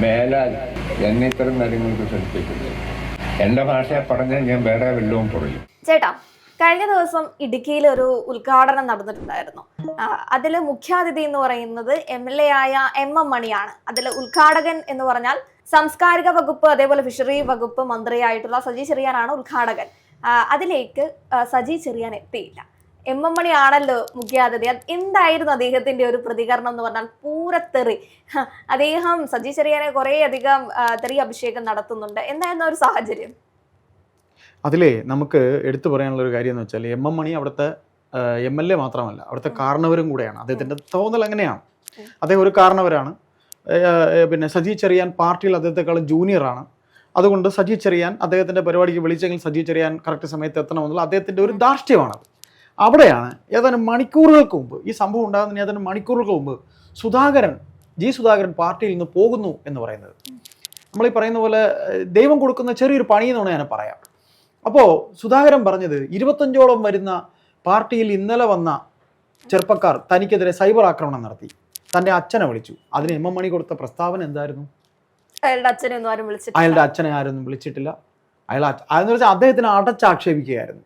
മേലാൽ എന്നെ ഇത്തരം കാര്യങ്ങൾക്ക് ശ്രദ്ധിക്കുന്നത് എൻ്റെ ഭാഷയെ പറഞ്ഞാൽ ഞാൻ വേറെ വല്ലതും പറയും. ചേട്ടാ, കഴിഞ്ഞ ദിവസം ഇടുക്കിയിൽ ഒരു ഉദ്ഘാടനം നടന്നിട്ടുണ്ടായിരുന്നു. അതിൽ മുഖ്യാതിഥി എന്ന് പറയുന്നത് MLA ആയ MM മണിയാണ്. അതിൽ ഉദ്ഘാടകൻ എന്ന് പറഞ്ഞാൽ സാംസ്കാരിക വകുപ്പ് അതേപോലെ ഫിഷറി വകുപ്പ് മന്ത്രിയായിട്ടുള്ള സജി ചെറിയാനാണ് ഉദ്ഘാടകൻ. അതിലേക്ക് സജി ചെറിയാൻ എത്തിയില്ല. MM മണിയാണല്ലോ മുഖ്യാതിഥി. എന്തായിരുന്നു അദ്ദേഹത്തിന്റെ ഒരു പ്രതികരണം എന്ന് പറഞ്ഞാൽ പൂരത്തെറി. അദ്ദേഹം സജി ചെറിയാനെ കുറേ അധികം തെറി അഭിഷേകം നടത്തുന്നുണ്ട്. എന്തായിരുന്നു ഒരു സാഹചര്യം? അതിലേ നമുക്ക് എടുത്തു പറയാനുള്ള ഒരു കാര്യം എന്ന് വെച്ചാൽ MM മണി അവിടുത്തെ MLA മാത്രമല്ല, അവിടുത്തെ കാരണവരും കൂടെയാണ്. അദ്ദേഹത്തിൻ്റെ തോന്നൽ അങ്ങനെയാണ്. അദ്ദേഹം ഒരു കാരണവരാണ്. പിന്നെ സജി ചെറിയാൻ പാർട്ടിയിൽ അദ്ദേഹത്തെക്കാളും ജൂനിയറാണ്. അതുകൊണ്ട് സജി ചെറിയാൻ അദ്ദേഹത്തിൻ്റെ പരിപാടിക്ക് വിളിച്ചെങ്കിൽ സജി ചെറിയാൻ കറക്റ്റ് സമയത്ത് എത്തണമെന്നുള്ള അദ്ദേഹത്തിൻ്റെ ഒരു ധാർഷ്ട്യമാണത്. അവിടെയാണ് ഏതാനും മണിക്കൂറുകൾക്ക് മുമ്പ്, ഈ സംഭവം ഉണ്ടാകുന്നതിന് ഏതാനും മണിക്കൂറുകൾക്ക് മുമ്പ് സുധാകരൻ പാർട്ടിയിൽ നിന്ന് പോകുന്നു എന്ന് പറയുന്നത്. നമ്മൾ ഈ പറയുന്ന പോലെ ദൈവം കൊടുക്കുന്ന ചെറിയൊരു പണി എന്നാണ് ഞാൻ പറയാം. അപ്പോൾ സുധാകരൻ പറഞ്ഞത് 25ഓളം വരുന്ന പാർട്ടിയിൽ ഇന്നലെ വന്ന ചെറുപ്പക്കാർ തനിക്കെതിരെ സൈബർ ആക്രമണം നടത്തി, തൻ്റെ അച്ഛനെ വിളിച്ചു. അതിന് MM മണി കൊടുത്ത പ്രസ്താവന എന്തായിരുന്നു? അയാളുടെ അച്ഛനെ ആരൊന്നും വിളിച്ചിട്ടില്ല. അതെന്ന് വെച്ചാൽ അദ്ദേഹത്തിനെ അടച്ചാക്ഷേപിക്കുകയായിരുന്നു.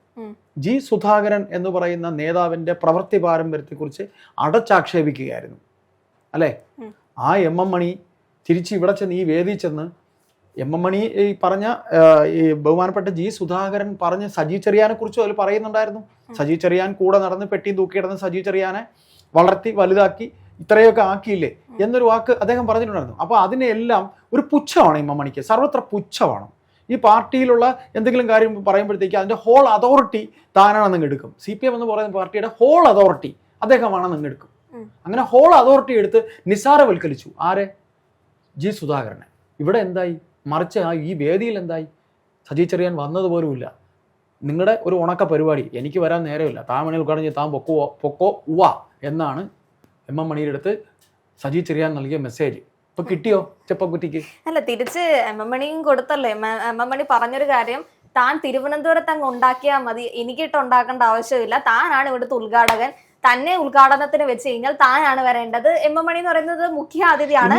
സുധാകരൻ എന്ന് പറയുന്ന നേതാവിൻ്റെ പ്രവൃത്തി പാരമ്പര്യത്തെക്കുറിച്ച് അടച്ചാക്ഷേപിക്കുകയായിരുന്നു അല്ലേ? ആ MM മണി തിരിച്ച് ഇവിടെ ചെന്ന് ഈ വേദി ചെന്ന് MM മണി ഈ പറഞ്ഞ ഈ ബഹുമാനപ്പെട്ട സുധാകരൻ പറഞ്ഞ് സജി ചെറിയാനെ കുറിച്ചും അതിൽ പറയുന്നുണ്ടായിരുന്നു. സജി ചെറിയാൻ കൂടെ നടന്ന് പെട്ടിയും തൂക്കിയിടന്ന് സജി ചെറിയാനെ വളർത്തി വലുതാക്കി ഇത്രയൊക്കെ ആക്കിയില്ലേ എന്നൊരു വാക്ക് അദ്ദേഹം പറഞ്ഞിട്ടുണ്ടായിരുന്നു. അപ്പോൾ അതിനെല്ലാം ഒരു പുച്ഛമാണ് MM മണിക്ക്, സർവത്ര പുച്ഛമാണ്. ഈ പാർട്ടിയിലുള്ള എന്തെങ്കിലും കാര്യം പറയുമ്പോഴത്തേക്ക് അതിൻ്റെ ഹോൾ അതോറിറ്റി താനാണെന്ന് എടുക്കും. CPM എന്ന് പറയുന്ന പാർട്ടിയുടെ ഹോൾ അതോറിറ്റി അദ്ദേഹമാണെന്ന് എടുക്കും. അങ്ങനെ ഹോൾ അതോറിറ്റി എടുത്ത് നിസ്സാരവൽക്കരിച്ചു. ആരെ? സുധാകരനെ. ഇവിടെ എന്തായി? മറിച്ച് ഈ വേദിയിൽ എന്തായി? സജി ചെറിയാൻ വന്നതുപോലുമില്ല. നിങ്ങളുടെ ഒരു ഉണക്ക പരിപാടി, എനിക്ക് വരാൻ നേരമില്ല, താൻ മണി ഉൾക്കാടഞ്ഞ് താൻ പൊക്കോ ഉവ്വ എന്നാണ് MM മണിയുടെ അടുത്ത് സജി ചെറിയാൻ നൽകിയ മെസ്സേജ്. ഇപ്പൊ കിട്ടിയോ ചെപ്പക്കുറ്റിക്ക്? അല്ല, തിരിച്ച് MM മണിയും കൊടുത്തല്ലേ. MM മണി പറഞ്ഞൊരു കാര്യം, താൻ തിരുവനന്തപുരത്ത് അങ്ങ് ഉണ്ടാക്കിയാൽ മതി, എനിക്കിട്ട് ഉണ്ടാക്കേണ്ട ആവശ്യമില്ല, താനാണ് ഇവിടുത്തെ ഉദ്ഘാടകൻ, തന്നെ ഉദ്ഘാടനത്തിന് വെച്ച് കഴിഞ്ഞാൽ താനാണ് വരേണ്ടത്. MM മണി എന്ന് പറയുന്നത് മുഖ്യ അതിഥിയാണ്.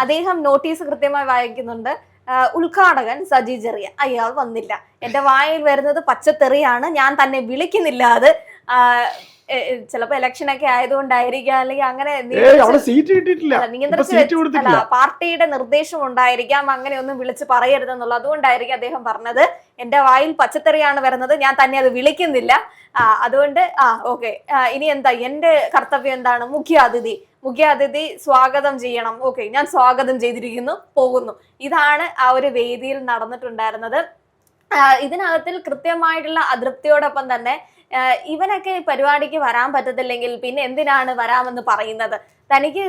അദ്ദേഹം നോട്ടീസ് കൃത്യമായി വായിക്കുന്നുണ്ട്. ഉദ്ഘാടകൻ സജി ചെറിയാൻ, അയാൾ വന്നില്ല, എന്റെ വായിൽ വരുന്നത് പച്ചത്തെറിയാണ്, ഞാൻ തന്നെ വിളിക്കുന്നില്ല. അത് ചിലപ്പോ ഇലക്ഷൻ ഒക്കെ ആയതുകൊണ്ടായിരിക്കാം, അല്ലെങ്കിൽ അങ്ങനെ നിയന്ത്രിച്ച് പാർട്ടിയുടെ നിർദ്ദേശം ഉണ്ടായിരിക്കാം, അങ്ങനെ ഒന്നും വിളിച്ച് പറയരുതെന്നുള്ള, അതുകൊണ്ടായിരിക്കും അദ്ദേഹം പറഞ്ഞത് എന്റെ വായിൽ പച്ചത്തെറിയാണ് വരുന്നത്, ഞാൻ തന്നെ അത് വിളിക്കുന്നില്ല. അതുകൊണ്ട് ഓക്കെ, ഇനി എന്താ എന്റെ കർത്തവ്യം എന്താണ്? മുഖ്യാതിഥി സ്വാഗതം ചെയ്യണം. ഓക്കെ, ഞാൻ സ്വാഗതം ചെയ്തിരിക്കുന്നു, പോകുന്നു. ഇതാണ് ആ ഒരു വേദിയിൽ നടന്നിട്ടുണ്ടായിരുന്നത്. ഇതിനകത്തിൽ കൃത്യമായിട്ടുള്ള അതൃപ്തിയോടൊപ്പം തന്നെ ഇവനൊക്കെ ഈ പരിപാടിക്ക് വരാൻ പറ്റത്തില്ലെങ്കിൽ പിന്നെ എന്തിനാണ് വരാമെന്ന് പറയുന്നത്? തനിക്ക്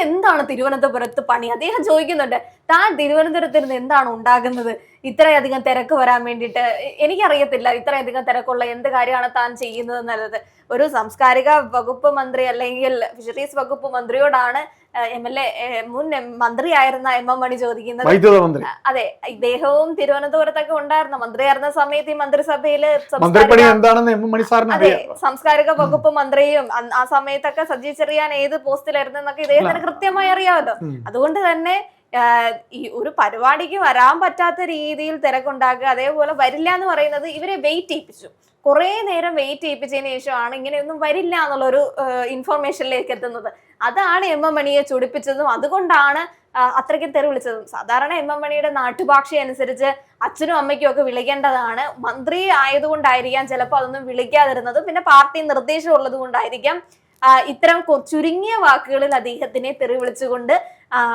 എന്താണ് തിരുവനന്തപുരത്ത് പണി? അദ്ദേഹം ചോദിക്കുന്നുണ്ട്, താൻ തിരുവനന്തപുരത്ത് നിന്ന് എന്താണ് ഉണ്ടാകുന്നത്? ഇത്രയധികം തിരക്ക് വരാൻ വേണ്ടിയിട്ട് എനിക്കറിയത്തില്ല, ഇത്രയധികം തിരക്കുള്ള എന്ത് കാര്യമാണ് താൻ ചെയ്യുന്നത് എന്നുള്ളത്. ഒരു സാംസ്കാരിക വകുപ്പ് മന്ത്രി അല്ലെങ്കിൽ ഫിഷറീസ് വകുപ്പ് മന്ത്രിയോടാണ് മുൻ മന്ത്രിയായിരുന്ന MM മണി ചോദിക്കുന്നത്. അതെ, ഇദ്ദേഹവും തിരുവനന്തപുരത്തൊക്കെ ഉണ്ടായിരുന്ന മന്ത്രിയായിരുന്ന സമയത്ത് ഈ മന്ത്രിസഭയില് സാംസ്കാരിക വകുപ്പ് മന്ത്രിയും ആ സമയത്തൊക്കെ സജി ചെറിയാൻ ഏത് പോസ്റ്റിലായിരുന്നു എന്നൊക്കെ ഇദ്ദേഹത്തിന് കൃത്യമായി അറിയാമല്ലോ. അതുകൊണ്ട് തന്നെ ഈ ഒരു പരിപാടിക്ക് വരാൻ പറ്റാത്ത രീതിയിൽ തിരക്കുണ്ടാക്കുക, അതേപോലെ വരില്ല എന്ന് പറയുന്നത് ഇവരെ വെയിറ്റ് ചെയ്യിപ്പിച്ചു. കുറെ നേരം വെയിറ്റ് ചെയ്യിപ്പിച്ചതിന് ശേഷമാണ് ഇങ്ങനെയൊന്നും വരില്ല എന്നുള്ളൊരു ഇൻഫർമേഷനിലേക്ക് എത്തുന്നത്. അതാണ് MM മണിയെ ചൊടിപ്പിച്ചതും അതുകൊണ്ടാണ് അത്രയ്ക്ക് തെറി വിളിച്ചതും. സാധാരണ MM മണിയുടെ നാട്ടുഭാഷ അനുസരിച്ച് അച്ഛനും അമ്മയ്ക്കും ഒക്കെ വിളിക്കേണ്ടതാണ്. മന്ത്രി ആയതുകൊണ്ടായിരിക്കാം ചിലപ്പോൾ അതൊന്നും വിളിക്കാതിരുന്നത്. പിന്നെ പാർട്ടി നിർദ്ദേശം ഉള്ളത് കൊണ്ടായിരിക്കാം ഇത്തരം ചുരുങ്ങിയ വാക്കുകളിൽ അദ്ദേഹത്തിനെ തെറി വിളിച്ചുകൊണ്ട്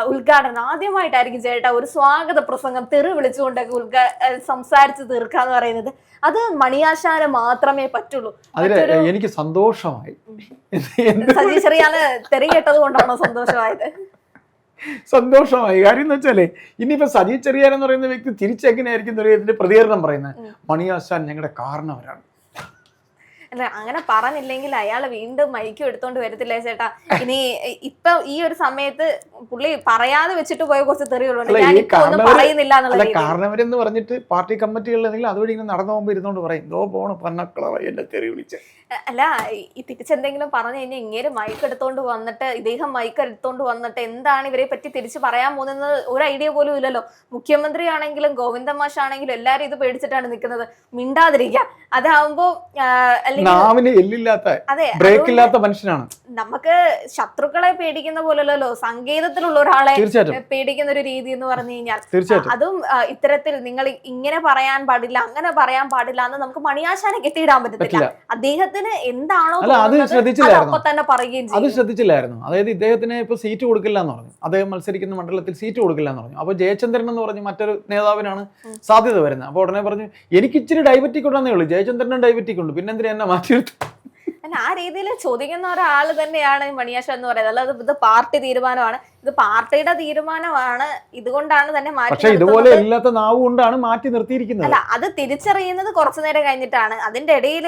ഉദ്ഘാടനം ആദ്യമായിട്ടായിരിക്കും ചേട്ടാ ഒരു സ്വാഗത പ്രസംഗം തെറി വിളിച്ചുകൊണ്ടൊക്കെ സംസാരിച്ച് തീർക്കാന്ന് പറയുന്നത്. അത് മണിയാശാന് മാത്രമേ പറ്റുള്ളൂ. എനിക്ക് സന്തോഷമായി. സജി ചെറിയാന് തെറി കേട്ടത് കൊണ്ടാണോ സന്തോഷമായത്? സന്തോഷമായി. കാര്യം എന്ന് വെച്ചാലേ, ഇനിയിപ്പോ സജി ചെറിയാൻ എന്ന് പറയുന്ന വ്യക്തി തിരിച്ചെങ്ങനെയായിരിക്കും ഇതിന്റെ പ്രതികരണം പറയുന്നത്? മണിയാശാൻ ഞങ്ങളുടെ കാരണവരാണ്. അല്ല അങ്ങനെ പറഞ്ഞില്ലെങ്കിൽ അയാൾ വീണ്ടും മൈക്കും എടുത്തോണ്ട് വരത്തില്ലേ ചേട്ടാ? ഇനി ഇപ്പൊ ഈ ഒരു സമയത്ത് പുള്ളി പറയാതെ വെച്ചിട്ട് പോയ കുറച്ച് തെറികളുണ്ട്, ഞാൻ ഇപ്പൊ ഒന്നും പറയുന്നില്ല എന്നുള്ള. കാരണവരെന്ന് പറഞ്ഞിട്ട് പാർട്ടി കമ്മിറ്റികളിൽ എന്തെങ്കിലും അതുവഴി ഇങ്ങനെ നടന്നു പോകുമ്പോൾ ഇരുന്നോണ്ട് പറയും ഇതോ പോണ പന്നക്കളവായി എന്റെ തെറി വിളിച്ച്. അല്ല ഈ തിരിച്ചെന്തെങ്കിലും പറഞ്ഞു കഴിഞ്ഞാൽ ഇങ്ങനെ മൈക്ക് എടുത്തോണ്ട് വന്നിട്ട് ഇദ്ദേഹം മൈക്ക് എടുത്തോണ്ട് വന്നിട്ട് എന്താണ് ഇവരെ പറ്റി തിരിച്ചു പറയാൻ പോകുന്നത് ഒരു ഐഡിയ പോലും ഇല്ലല്ലോ. മുഖ്യമന്ത്രി ആണെങ്കിലും ഗോവിന്ദ മാഷ് ആണെങ്കിലും എല്ലാരും ഇത് പേടിച്ചിട്ടാണ് നിൽക്കുന്നത്, മിണ്ടാതിരിക്കുക. അതാവുമ്പോ ബ്രേക്ക് ഇല്ലാത്ത മനുഷ്യനാണ്. നമുക്ക് ശത്രുക്കളെ പേടിക്കുന്ന പോലല്ലോ സങ്കേതത്തിലുള്ള ഒരാളെ പേടിക്കുന്ന ഒരു രീതി എന്ന് പറഞ്ഞു കഴിഞ്ഞാൽ, അതും ഇത്തരത്തിൽ നിങ്ങൾ ഇങ്ങനെ പറയാൻ പാടില്ല അങ്ങനെ പറയാൻ പാടില്ല എന്ന് നമുക്ക് മണിയാശാനെ കെട്ടിയിടാൻ പറ്റത്തില്ല. അദ്ദേഹത്തിന് എന്താണോ അപ്പൊ തന്നെ പറയുകയും ചെയ്യും. അത് ശ്രദ്ധിച്ചില്ലായിരുന്നു. അതായത് ഇദ്ദേഹത്തിന് ഇപ്പൊ സീറ്റ് കൊടുക്കില്ല എന്ന് പറഞ്ഞു, അദ്ദേഹം മത്സരിക്കുന്ന മണ്ഡലത്തിൽ സീറ്റ് കൊടുക്കില്ല എന്ന് പറഞ്ഞു. അപ്പൊ ജയചന്ദ്രൻ എന്ന് പറഞ്ഞ് മറ്റൊരു നേതാവിനാണ് സാധ്യത വരുന്നത്. അപ്പൊ ഉടനെ പറഞ്ഞു എനിക്ക് ഇച്ചിരി ഡയബറ്റിക് ഉണ്ടെന്നേ ഉള്ളൂ, ജയചന്ദ്രനും ഡയബറ്റിക് ഉണ്ട്, പിന്നെ എന്തിനാ എന്നെ മാറ്റിയെടുത്തു. അല്ല ആ രീതിയിൽ ചോദിക്കുന്ന ഒരാൾ തന്നെയാണ് മണിയാശ എന്ന് പറയുന്നത്. അല്ലാതെ ഇത് പാർട്ടി തീരുമാനമാണ്, ഇത് പാർട്ടിയുടെ തീരുമാനമാണ്, ഇതുകൊണ്ടാണ് തന്നെ മാറ്റി. ഇതുപോലെ ഇല്ലാത്ത നാവ് കൊണ്ടാണ് മാറ്റി നിർത്തിയിരിക്കുന്നത്. അല്ല അത് തിരിച്ചറിയുന്നത് കുറച്ചു നേരം കഴിഞ്ഞിട്ടാണ്. അതിന്റെ ഇടയിൽ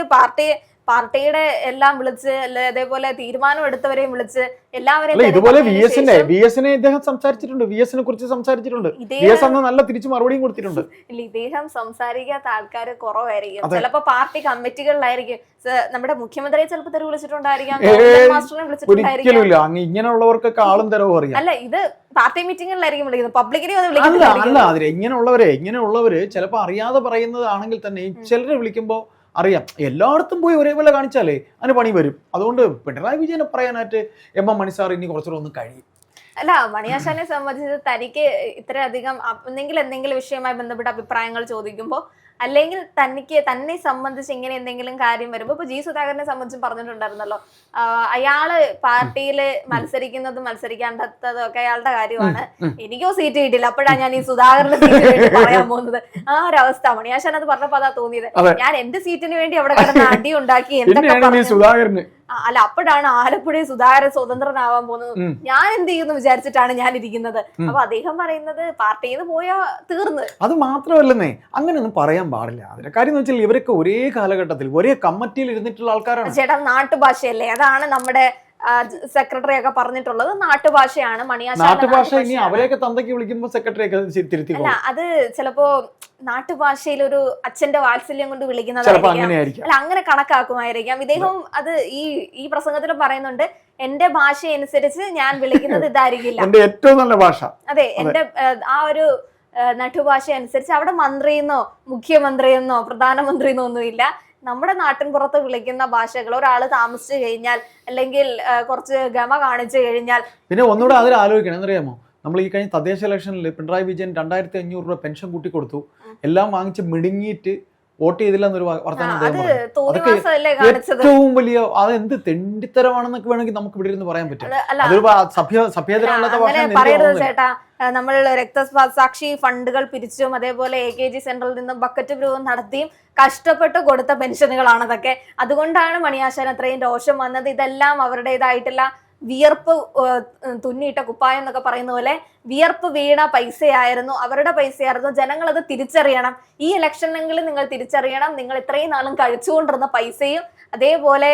പാർട്ടിയുടെ എല്ലാം വിളിച്ച് അതേപോലെ തീരുമാനം എടുത്തവരെയും വിളിച്ച് എല്ലാവരെയും ഇതുപോലെ വി എസിനെ ഇദ്ദേഹം സംസാരിച്ചിട്ടുണ്ട്, വി എസിനെ കുറിച്ച് സംസാരിച്ചിട്ടുണ്ട്, നല്ല തിരിച്ചു മറുപടിയും കൊടുത്തിട്ടുണ്ട്. ഇല്ല ഇദ്ദേഹം സംസാരിക്കാത്ത ആൾക്കാർ കുറവായിരിക്കും, ചിലപ്പോ പാർട്ടി കമ്മിറ്റികളിലായിരിക്കും. നമ്മുടെ മുഖ്യമന്ത്രിയെ ചിലപ്പോൾ തെറി വിളിച്ചിട്ടുണ്ടായിരിക്കാം, മാസ്റ്ററിനെ വിളിച്ചിട്ടുണ്ടായിരിക്കും. ഇങ്ങനെയുള്ളവർക്കൊക്കെ ആളും തരവും അറിയാം. അല്ല ഇത് പാർട്ടി മീറ്റിംഗുകളിലായിരിക്കും വിളിക്കുന്നത്, പബ്ലിക്കിനെ അല്ല ഇങ്ങനെയുള്ളവര് ചിലപ്പോ അറിയാതെ പറയുന്നതാണെങ്കിൽ തന്നെ ചിലരെ വിളിക്കുമ്പോ അറിയാം. എല്ലായിടത്തും പോയി ഒരേപോലെ കാണിച്ചാലേ അതിന് പണി വരും. അതുകൊണ്ട് പിണറായി വിജയനെ പറയാനായിട്ട് എം എം മണി സാർ ഇനി കുറച്ചുകൂടെ ഒന്ന് കഴിയും. അല്ല മണിയാശാനെ സംബന്ധിച്ച് തനിക്ക് ഇത്രയധികം എന്തെങ്കിലും വിഷയവുമായി ബന്ധപ്പെട്ട അഭിപ്രായങ്ങൾ ചോദിക്കുമ്പോൾ അല്ലെങ്കിൽ തന്നെ സംബന്ധിച്ച് ഇങ്ങനെ എന്തെങ്കിലും കാര്യം വരുമ്പോൾ ഇപ്പൊ ജി സുധാകരനെ സംബന്ധിച്ചും പറഞ്ഞിട്ടുണ്ടായിരുന്നല്ലോ, അയാള് പാർട്ടിയില് മത്സരിക്കുന്നതും മത്സരിക്കാണ്ടതും ഒക്കെ അയാളുടെ കാര്യമാണ്, എനിക്കോ സീറ്റ് കിട്ടില്ല അപ്പോഴാണ് ഞാൻ ഈ സുധാകരന്റെ സീറ്റിന് വേണ്ടി പറയാൻ പോകുന്നത്. ആ ഒരു അവസ്ഥ മണിയാശാൻ അത് പറഞ്ഞപ്പോ അതാ തോന്നിയത്, ഞാൻ എന്റെ സീറ്റിന് വേണ്ടി അവിടെ കിടന്ന് അടി ഉണ്ടാക്കി എന്തൊക്കെ. അല്ല അപ്പോഴാണ് ആലപ്പുഴ സുധാകരൻ സ്വതന്ത്രനാവാൻ പോകുന്നത്, ഞാൻ എന്ത് ചെയ്യുന്നു വിചാരിച്ചിട്ടാണ് ഞാൻ ഇരിക്കുന്നത്. അപ്പൊ അദ്ദേഹം പറയുന്നത് പാർട്ടിയിൽ നിന്ന് പോയാ തീർന്ന്. അത് മാത്രമല്ലെന്നേ, അങ്ങനെയൊന്നും പറയാൻ പാടില്ല. അതിന്റെ കാര്യം എന്ന് വെച്ചാൽ ഇവരൊക്കെ ഒരേ കാലഘട്ടത്തിൽ ഒരേ കമ്മിറ്റിയിൽ ഇരുന്നിട്ടുള്ള ആൾക്കാരാണ്. ചേട്ടാ നാട്ടുഭാഷയല്ലേ, അതാണ് നമ്മുടെ സെക്രട്ടറി ഒക്കെ പറഞ്ഞിട്ടുള്ളത്, നാട്ടുഭാഷയാണ് നാട്ടുഭാഷ. ഇനി അവരെയൊക്കെ തന്തയ്ക്ക് വിളിക്കുമ്പോ സെക്രട്ടറിയൊക്കെ തിരുത്തി. അല്ല അത് ചിലപ്പോ നാട്ടുഭാഷയിൽ ഒരു അച്ഛന്റെ വാത്സല്യം കൊണ്ട് വിളിക്കുന്നതായിരിക്കും, അല്ല അങ്ങനെ കണക്കാക്കുമായിരിക്കാം. ഇദ്ദേഹം അത് ഈ പ്രസംഗത്തിൽ പറയുന്നുണ്ട്, എന്റെ ഭാഷ അനുസരിച്ച് ഞാൻ വിളിക്കുന്നത് ഇതായിരിക്കില്ല, ഏറ്റവും നല്ല ഭാഷ. അതെ എന്റെ ആ ഒരു നട്ടുഭാഷ അനുസരിച്ച് അവിടെ മന്ത്രിയെന്നോ മുഖ്യമന്ത്രിയെന്നോ പ്രധാനമന്ത്രിയെന്നോ ഒന്നുമില്ല. നമ്മുടെ നാട്ടിൻ പുറത്ത് വിളിക്കുന്ന ഭാഷകൾ ഒരാള് താമസിച്ചു കഴിഞ്ഞാൽ അല്ലെങ്കിൽ കുറച്ച് ഗമ കാണിച്ചു കഴിഞ്ഞാൽ. പിന്നെ ഒന്നുകൂടെ അതിൽ ആലോചിക്കണം, എന്നറിയാമോ, നമ്മൾ ഈ കഴിഞ്ഞ തദ്ദേശ ഇലക്ഷനിൽ പിണറായി വിജയൻ 2500 രൂപ പെൻഷൻ കൂട്ടി കൊടുത്തു, എല്ലാം വാങ്ങിച്ച് മിടുങ്ങിയിട്ട് വോട്ട് ചെയ്തില്ലെന്നൊരു വർത്തമാനം ഏറ്റവും വലിയ അതെന്ത് തെണ്ടിത്തരമാണെന്നൊക്കെ വേണമെങ്കിൽ നമുക്ക് ഇവിടെ ഇരുന്ന് പറയാൻ പറ്റും. അതൊരു പറയരുത് ചേട്ടാ. നമ്മൾ രക്തസാക്ഷി ഫണ്ടുകൾ പിരിച്ചും അതേപോലെ AKG സെന്ററിൽ നിന്നും ബക്കറ്റ് ഗ്രൂവും നടത്തിയും കഷ്ടപ്പെട്ട് കൊടുത്ത പെൻഷനുകളാണ് അതൊക്കെ. അതുകൊണ്ടാണ് മണിയാശാൻ അത്രയും രോഷം വന്നത്. ഇതെല്ലാം അവരുടേതായിട്ടുള്ള വിയർപ്പ് തുന്നിയിട്ട കുപ്പായം എന്നൊക്കെ പറയുന്ന പോലെ വിയർപ്പ് വീണ പൈസയായിരുന്നു, അവരുടെ പൈസയായിരുന്നു. ജനങ്ങൾ അത് തിരിച്ചറിയണം. ഈ ഇലക്ഷനെങ്കിലും നിങ്ങൾ തിരിച്ചറിയണം, നിങ്ങൾ ഇത്രയും നാളും കഴിച്ചുകൊണ്ടിരുന്ന പൈസയും അതേപോലെ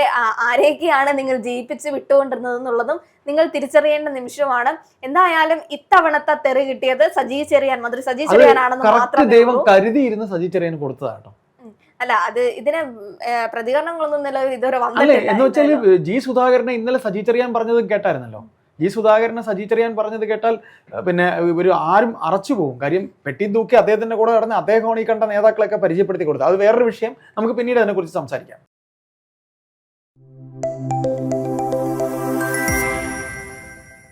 ആരേക്കാണ് നിങ്ങൾ ജയിപ്പിച്ച് വിട്ടുകൊണ്ടിരുന്നത് എന്നുള്ളതും നിങ്ങൾ തിരിച്ചറിയേണ്ട നിമിഷമാണ്. എന്തായാലും ഇത്തവണത്തെ തെറി കിട്ടിയത് സജി ചെറിയാൻ, മന്ത്രി സജി ചെറിയാനാണെന്ന് മാത്രം ദൈവം കരുതിയിരുന്ന സജി ചെറിയാൻ കൊടുത്തതാട്ടോ. അല്ല അത് ഇതിന് പ്രതികരണങ്ങളൊന്നും നിലവിൽ ഇതുവരെ വന്നിട്ടില്ല. എന്ന് വെച്ചാൽ ജി സുധാകരനെ ഇന്നലെ സജി ചെറിയാൻ പറഞ്ഞത് കേട്ടായിരുന്നല്ലോ. ജി സുധാകരനെ സജി ചെറിയാൻ പറഞ്ഞത് കേട്ടാൽ പിന്നെ ഒരു ആരും അറച്ചു പോകും. കാര്യം പെട്ടി തൂക്കി അദ്ദേഹത്തിന്റെ കൂടെ കടന്ന് അദ്ദേഹമാണ് ഈ കണ്ട നേതാക്കളൊക്കെ പരിചയപ്പെടുത്തി കൊടുത്തത്. അത് വേറൊരു വിഷയം, നമുക്ക് പിന്നീട് അതിനെക്കുറിച്ച് സംസാരിക്കാം.